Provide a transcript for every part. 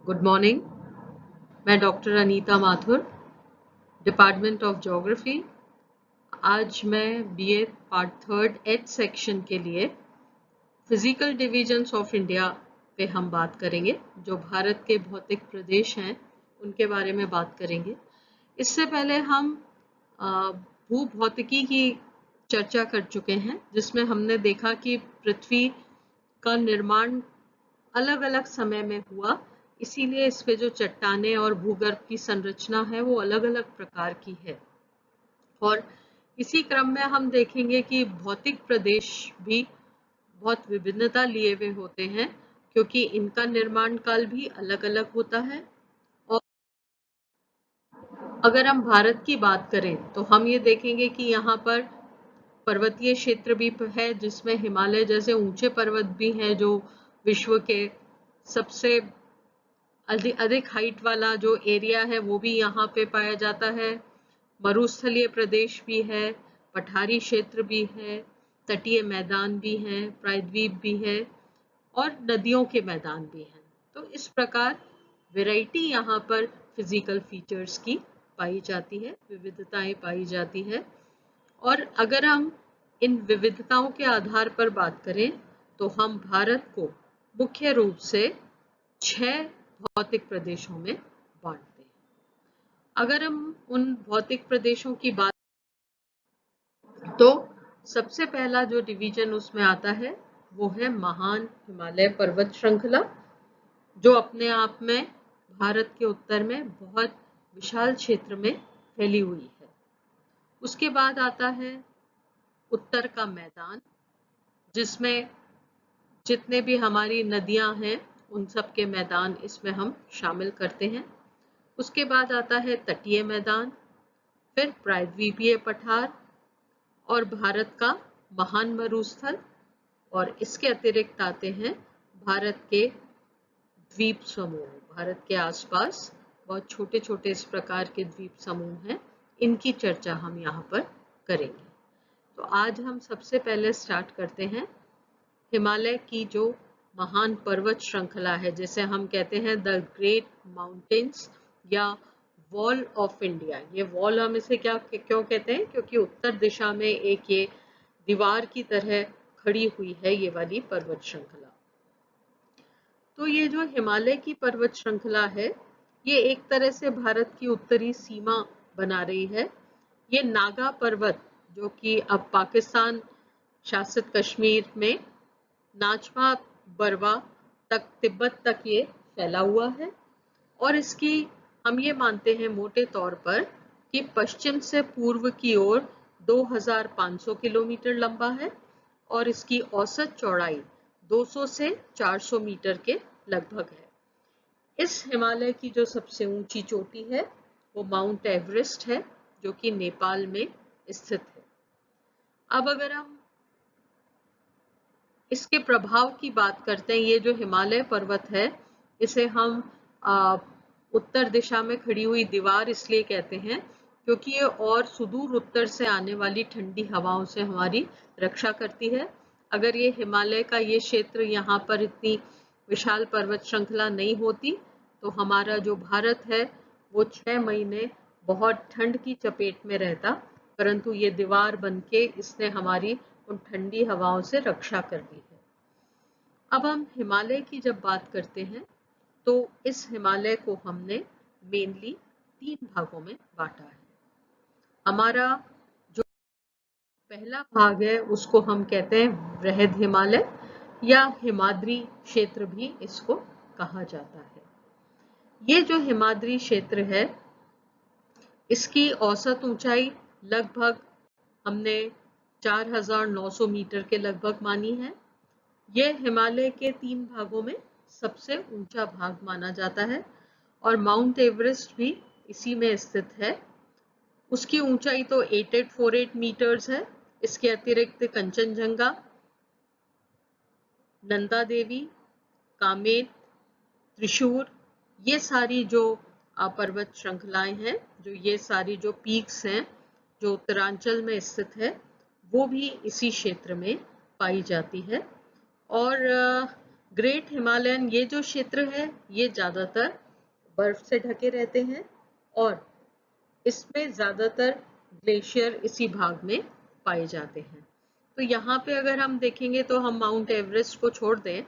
Good morning. मैं doctor Anita Mathur, department of geography. आज मैं BA part third H section के लिए फिजिकल डिविजन्स ऑफ इंडिया पे हम बात करेंगे। जो भारत के भौतिक प्रदेश हैं उनके बारे में बात करेंगे। इससे पहले हम भूभौतिकी की चर्चा कर चुके हैं, जिसमें हमने देखा कि पृथ्वी का निर्माण अलग अलग समय में हुआ, इसीलिए इस पे जो चट्टानें और भूगर्भ की संरचना है वो अलग अलग प्रकार की है। और इसी क्रम में हम देखेंगे कि भौतिक प्रदेश भी बहुत विभिन्नता लिए हुए होते हैं, क्योंकि इनका निर्माण काल भी अलग अलग होता है। और अगर हम भारत की बात करें तो हम ये देखेंगे कि यहाँ पर पर्वतीय क्षेत्र भी है, जिसमें हिमालय जैसे ऊंचे पर्वत भी हैं, जो विश्व के सबसे अधिक हाइट वाला जो एरिया है वो भी यहाँ पे पाया जाता है। मरुस्थलीय प्रदेश भी है, पठारी क्षेत्र भी है, तटीय मैदान भी हैं, प्रायद्वीप भी है और नदियों के मैदान भी हैं। तो इस प्रकार वैरायटी यहाँ पर फिजिकल फीचर्स की पाई जाती है, विविधताएं पाई जाती है। और अगर हम इन विविधताओं के आधार पर बात करें तो हम भारत को मुख्य रूप से 6 भौतिक प्रदेशों में बांटते हैं। अगर हम उन भौतिक प्रदेशों की बात तो सबसे पहला जो डिवीजन उसमें आता है वो है महान हिमालय पर्वत श्रृंखला, जो अपने आप में भारत के उत्तर में बहुत विशाल क्षेत्र में फैली हुई है। उसके बाद आता है उत्तर का मैदान, जिसमें जितने भी हमारी नदियां हैं उन सब के मैदान इसमें हम शामिल करते हैं। उसके बाद आता है तटीय मैदान, फिर प्रायद्वीपीय पठार और भारत का महान मरुस्थल, और इसके अतिरिक्त आते हैं भारत के द्वीप समूह। भारत के आसपास बहुत छोटे छोटे इस प्रकार के द्वीप समूह हैं, इनकी चर्चा हम यहाँ पर करेंगे। तो आज हम सबसे पहले स्टार्ट करते हैं हिमालय की जो महान पर्वत श्रृंखला है, जैसे हम कहते हैं द ग्रेट माउंटेन्स या वॉल ऑफ इंडिया। ये वॉल हम इसे क्यों कहते हैं, क्योंकि उत्तर दिशा में एक ये दीवार की तरह खड़ी हुई है ये वाली पर्वत श्रृंखला। तो ये जो हिमालय की पर्वत श्रृंखला है, ये एक तरह से भारत की उत्तरी सीमा बना रही है। ये नागा पर्वत, जो कि अब पाकिस्तान शासित कश्मीर में नाचपा बरवा तक, तिब्बत तक ये फैला हुआ है। और इसकी हम ये मानते हैं मोटे तौर पर कि पश्चिम से पूर्व की ओर 2500 किलोमीटर लंबा है और इसकी औसत चौड़ाई 200 से 400 मीटर के लगभग है। इस हिमालय की जो सबसे ऊंची चोटी है वो माउंट एवरेस्ट है, जो कि नेपाल में स्थित है। अब अगर हम इसके प्रभाव की बात करते हैं, ये जो हिमालय पर्वत है इसे हम उत्तर दिशा में खड़ी हुई दीवार इसलिए कहते हैं क्योंकि ये और सुदूर उत्तर से आने वाली ठंडी हवाओं से हमारी रक्षा करती है। अगर ये हिमालय का ये क्षेत्र यहाँ पर इतनी विशाल पर्वत श्रृंखला नहीं होती तो हमारा जो भारत है वो 6 महीने बहुत ठंड की चपेट में रहता, परंतु ये दीवार बनके इसने हमारी उन ठंडी हवाओं से रक्षा कर दी है। अब हम हिमालय की जब बात करते हैं तो इस हिमालय को हमने मेनली 3 भागों में बांटा है। हमारा जो पहला भाग है उसको हम कहते हैं वृहद हिमालय या हिमाद्री क्षेत्र भी इसको कहा जाता है। ये जो हिमाद्री क्षेत्र है इसकी औसत ऊंचाई लगभग हमने 4900 मीटर के लगभग मानी है। यह हिमालय के 3 भागों में सबसे ऊंचा भाग माना जाता है और माउंट एवरेस्ट भी इसी में स्थित है। उसकी ऊंचाई तो 8848 मीटर्स है। इसके अतिरिक्त कंचनजंगा, नंदा देवी, कामेत, त्रिशूर, ये सारी जो पर्वत श्रृंखलाएं हैं, जो ये सारी जो पीक्स हैं जो उत्तरांचल में स्थित है, वो भी इसी क्षेत्र में पाई जाती है। और ग्रेट हिमालयन ये जो क्षेत्र है ये ज्यादातर बर्फ से ढके रहते हैं और इसमें ज्यादातर ग्लेशियर इसी भाग में पाए जाते हैं। तो यहाँ पे अगर हम देखेंगे तो हम माउंट एवरेस्ट को छोड़ दें,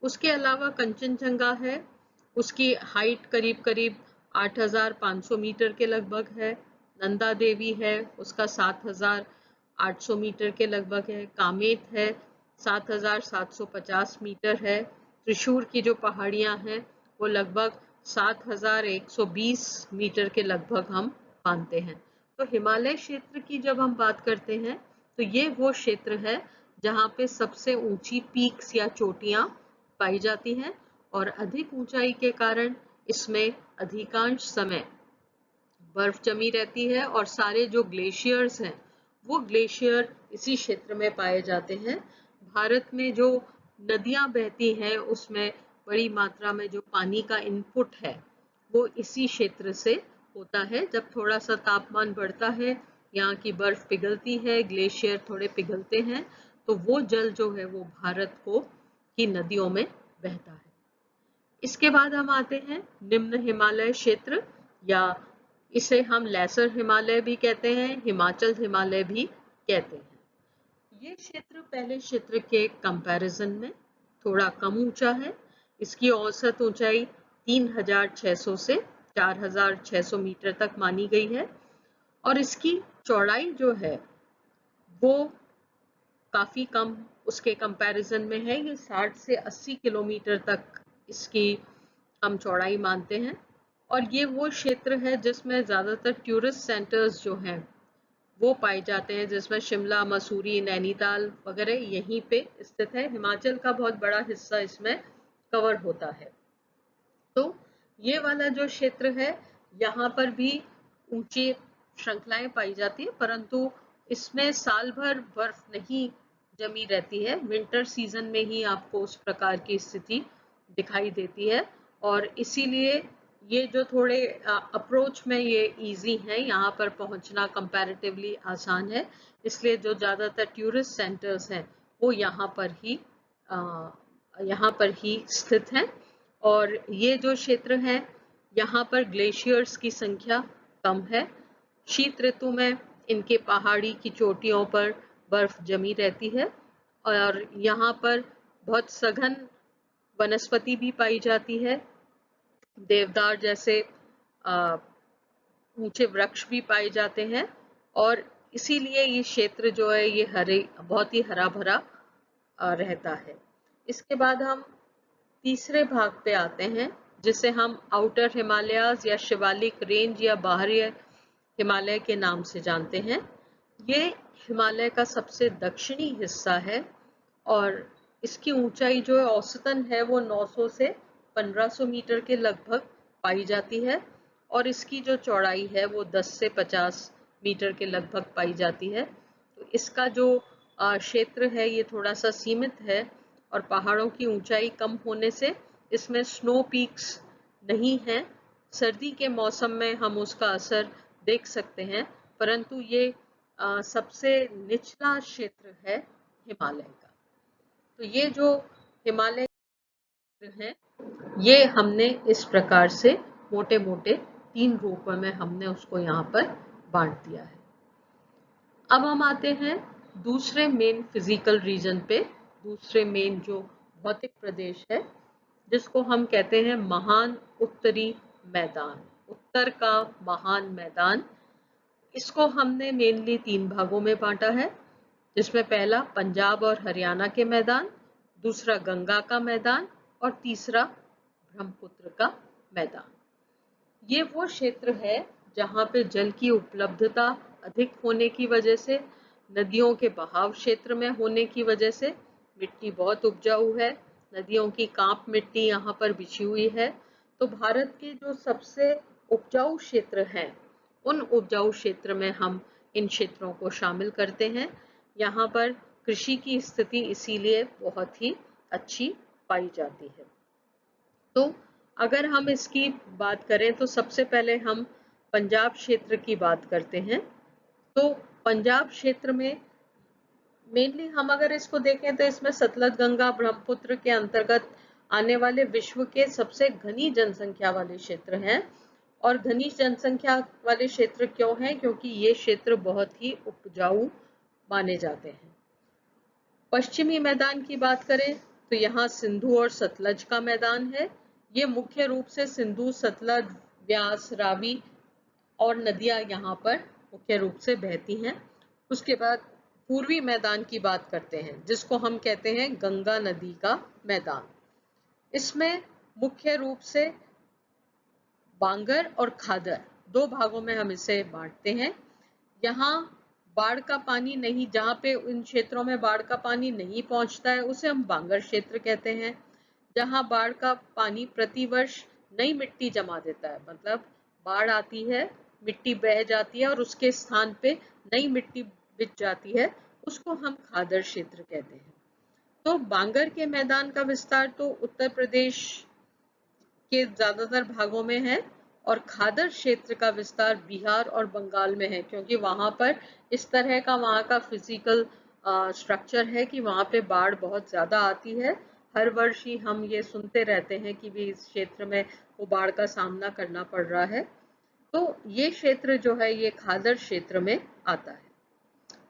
उसके अलावा कंचनजंगा है, उसकी हाइट करीब करीब 8,500 मीटर के लगभग है। नंदा देवी है, उसका 7,800 मीटर के लगभग है। कामेत है, 7,750 मीटर है। त्रिशूर की जो पहाड़ियां हैं वो लगभग 7,120 मीटर के लगभग हम मानते हैं। तो हिमालय क्षेत्र की जब हम बात करते हैं तो ये वो क्षेत्र है जहाँ पे सबसे ऊंची पीक्स या चोटियां पाई जाती हैं और अधिक ऊंचाई के कारण इसमें अधिकांश समय बर्फ जमी रहती है और सारे जो ग्लेशियर्स हैं वो ग्लेशियर इसी क्षेत्र में पाए जाते हैं। भारत में जो नदियां बहती हैं उसमें बड़ी मात्रा में जो पानी का इनपुट है वो इसी क्षेत्र से होता है। जब थोड़ा सा तापमान बढ़ता है, यहाँ की बर्फ पिघलती है, ग्लेशियर थोड़े पिघलते हैं, तो वो जल जो है वो भारत की नदियों में बहता है। इसके बाद हम आते हैं निम्न हिमालय क्षेत्र, या इसे हम लेसर हिमालय भी कहते हैं, हिमाचल हिमालय भी कहते हैं। ये क्षेत्र पहले क्षेत्र के कंपैरिजन में थोड़ा कम ऊंचा है। इसकी औसत ऊंचाई 3,600 से 4,600 मीटर तक मानी गई है और इसकी चौड़ाई जो है वो काफी कम उसके कंपैरिजन में है। ये 60 से 80 किलोमीटर तक इसकी हम चौड़ाई मानते हैं और ये वो क्षेत्र है जिसमें ज्यादातर टूरिस्ट सेंटर्स जो हैं वो पाए जाते हैं, जिसमें शिमला, मसूरी, नैनीताल वगैरह यहीं पे स्थित है। हिमाचल का बहुत बड़ा हिस्सा इसमें कवर होता है। तो ये वाला जो क्षेत्र है यहाँ पर भी ऊंची श्रृंखलाएं पाई जाती है, परंतु इसमें साल भर बर्फ नहीं जमी रहती है। विंटर सीजन में ही आपको उस प्रकार की स्थिति दिखाई देती है और इसीलिए ये जो थोड़े अप्रोच में ये इजी है, यहाँ पर पहुंचना कंपैरेटिवली आसान है, इसलिए जो ज़्यादातर टूरिस्ट सेंटर्स हैं वो यहाँ पर ही स्थित हैं। और ये जो क्षेत्र है यहाँ पर ग्लेशियर्स की संख्या कम है। शीत ऋतु में इनके पहाड़ी की चोटियों पर बर्फ जमी रहती है और यहाँ पर बहुत सघन वनस्पति भी पाई जाती है। देवदार जैसे ऊंचे वृक्ष भी पाए जाते हैं और इसीलिए ये क्षेत्र जो है ये बहुत ही हरा भरा रहता है। इसके बाद हम तीसरे भाग पे आते हैं जिसे हम आउटर हिमालयाज या शिवालिक रेंज या बाहरी हिमालय के नाम से जानते हैं। ये हिमालय का सबसे दक्षिणी हिस्सा है और इसकी ऊंचाई जो है औसतन है वो 900 से 1500 मीटर के लगभग पाई जाती है और इसकी जो चौड़ाई है वो 10 से 50 मीटर के लगभग पाई जाती है। तो इसका जो क्षेत्र है ये थोड़ा सा सीमित है और पहाड़ों की ऊंचाई कम होने से इसमें स्नो पीक्स नहीं है। सर्दी के मौसम में हम उसका असर देख सकते हैं, परंतु ये सबसे निचला क्षेत्र है हिमालय का। तो ये जो हिमालय है ये हमने इस प्रकार से मोटे मोटे 3 रूपों में हमने उसको यहाँ पर बांट दिया है। अब हम आते हैं दूसरे मेन फिजिकल रीजन पे, दूसरे मेन जो भौतिक प्रदेश है जिसको हम कहते हैं महान उत्तरी मैदान, उत्तर का महान मैदान। इसको हमने मेनली 3 भागों में बांटा है, जिसमें पहला पंजाब और हरियाणा के मैदान, दूसरा गंगा का मैदान और तीसरा ब्रह्मपुत्र का मैदान। ये वो क्षेत्र है जहाँ पे जल की उपलब्धता अधिक होने की वजह से, नदियों के बहाव क्षेत्र में होने की वजह से मिट्टी बहुत उपजाऊ है, नदियों की कांप मिट्टी यहाँ पर बिछी हुई है। तो भारत के जो सबसे उपजाऊ क्षेत्र हैं उन उपजाऊ क्षेत्र में हम इन क्षेत्रों को शामिल करते हैं। यहाँ पर कृषि की स्थिति इसीलिए बहुत ही अच्छी पाई जाती है। तो अगर हम इसकी बात करें तो सबसे पहले हम पंजाब क्षेत्र की बात करते हैं। तो पंजाब क्षेत्र में मेनली हम अगर इसको देखें तो इसमें सतलज, गंगा, ब्रह्मपुत्र के अंतर्गत आने वाले विश्व के सबसे घनी जनसंख्या वाले क्षेत्र हैं। और घनी जनसंख्या वाले क्षेत्र क्यों हैं? क्योंकि ये क्षेत्र बहुत ही उपजाऊ माने जाते हैं। पश्चिमी मैदान की बात करें तो यहाँ सिंधु और सतलज का मैदान है। ये मुख्य रूप से सिंधु, सतलज, व्यास, रावी और नदियां यहाँ पर मुख्य रूप से बहती हैं। उसके बाद पूर्वी मैदान की बात करते हैं, जिसको हम कहते हैं गंगा नदी का मैदान। इसमें मुख्य रूप से बांगर और खादर दो भागों में हम इसे बांटते हैं। यहाँ बाढ़ का पानी नहीं, जहाँ पे इन क्षेत्रों में बाढ़ का पानी नहीं पहुँचता है उसे हम बांगर क्षेत्र कहते हैं। जहाँ बाढ़ का पानी प्रतिवर्ष नई मिट्टी जमा देता है, मतलब बाढ़ आती है, मिट्टी बह जाती है और उसके स्थान पे नई मिट्टी बिछ जाती है, उसको हम खादर क्षेत्र कहते हैं। तो बांगर के मैदान का विस्तार तो उत्तर प्रदेश के ज्यादातर भागों में है और खादर क्षेत्र का विस्तार बिहार और बंगाल में है, क्योंकि वहां पर इस तरह का वहां का फिजिकल स्ट्रक्चर है कि वहां पे बाढ़ बहुत ज्यादा आती है। हर वर्ष ही हम ये सुनते रहते हैं कि भी इस क्षेत्र में वो बाढ़ का सामना करना पड़ रहा है। तो ये क्षेत्र जो है ये खादर क्षेत्र में आता है।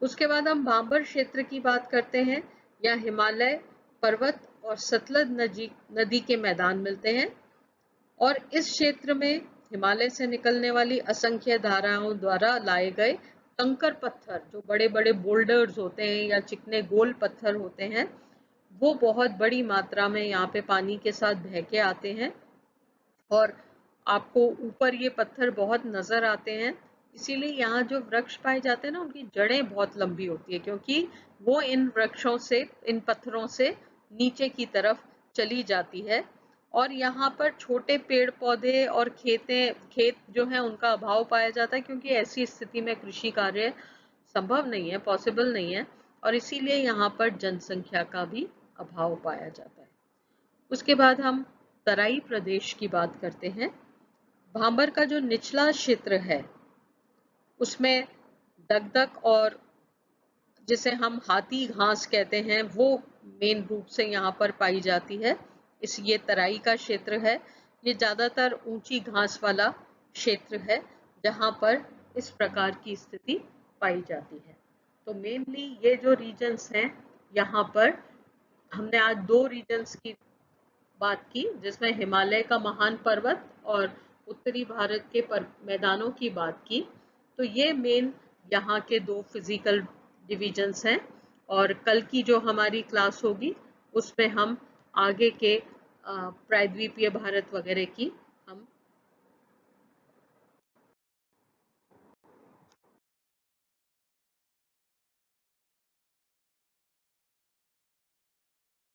उसके बाद हम भांबर क्षेत्र की बात करते हैं। यहाँ हिमालय पर्वत और सतलज नदी के मैदान मिलते हैं और इस क्षेत्र में हिमालय से निकलने वाली असंख्य धाराओं द्वारा लाए गए कंकर पत्थर, जो बड़े बड़े बोल्डर्स होते हैं या चिकने गोल पत्थर होते हैं, वो बहुत बड़ी मात्रा में यहाँ पे पानी के साथ बह के आते हैं और आपको ऊपर ये पत्थर बहुत नजर आते हैं। इसीलिए यहाँ जो वृक्ष पाए जाते हैं ना, उनकी जड़ें बहुत लंबी होती है, क्योंकि वो इन वृक्षों से, इन पत्थरों से नीचे की तरफ चली जाती है। और यहाँ पर छोटे पेड़ पौधे और खेत जो है उनका अभाव पाया जाता है, क्योंकि ऐसी स्थिति में कृषि कार्य संभव नहीं है, पॉसिबल नहीं है, और इसीलिए यहाँ पर जनसंख्या का भी अभाव पाया जाता है। उसके बाद हम तराई प्रदेश की बात करते हैं। भांबर का जो निचला क्षेत्र है उसमें दगदग और जिसे हम हाथी घास कहते हैं वो मेन रूप से यहाँ पर पाई जाती है। ये तराई का क्षेत्र है। ये ज्यादातर ऊंची घास वाला क्षेत्र है जहाँ पर इस प्रकार की स्थिति पाई जाती है। तो मेनली ये जो रीजन्स हैं, यहाँ पर हमने आज दो रीजन्स की बात की, जिसमें हिमालय का महान पर्वत और उत्तरी भारत के मैदानों की बात की। तो ये मेन यहाँ के दो फिजिकल डिविजन्स हैं और कल की जो हमारी क्लास होगी उसमें हम आगे के प्रायद्वीपीय भारत वगैरह की हम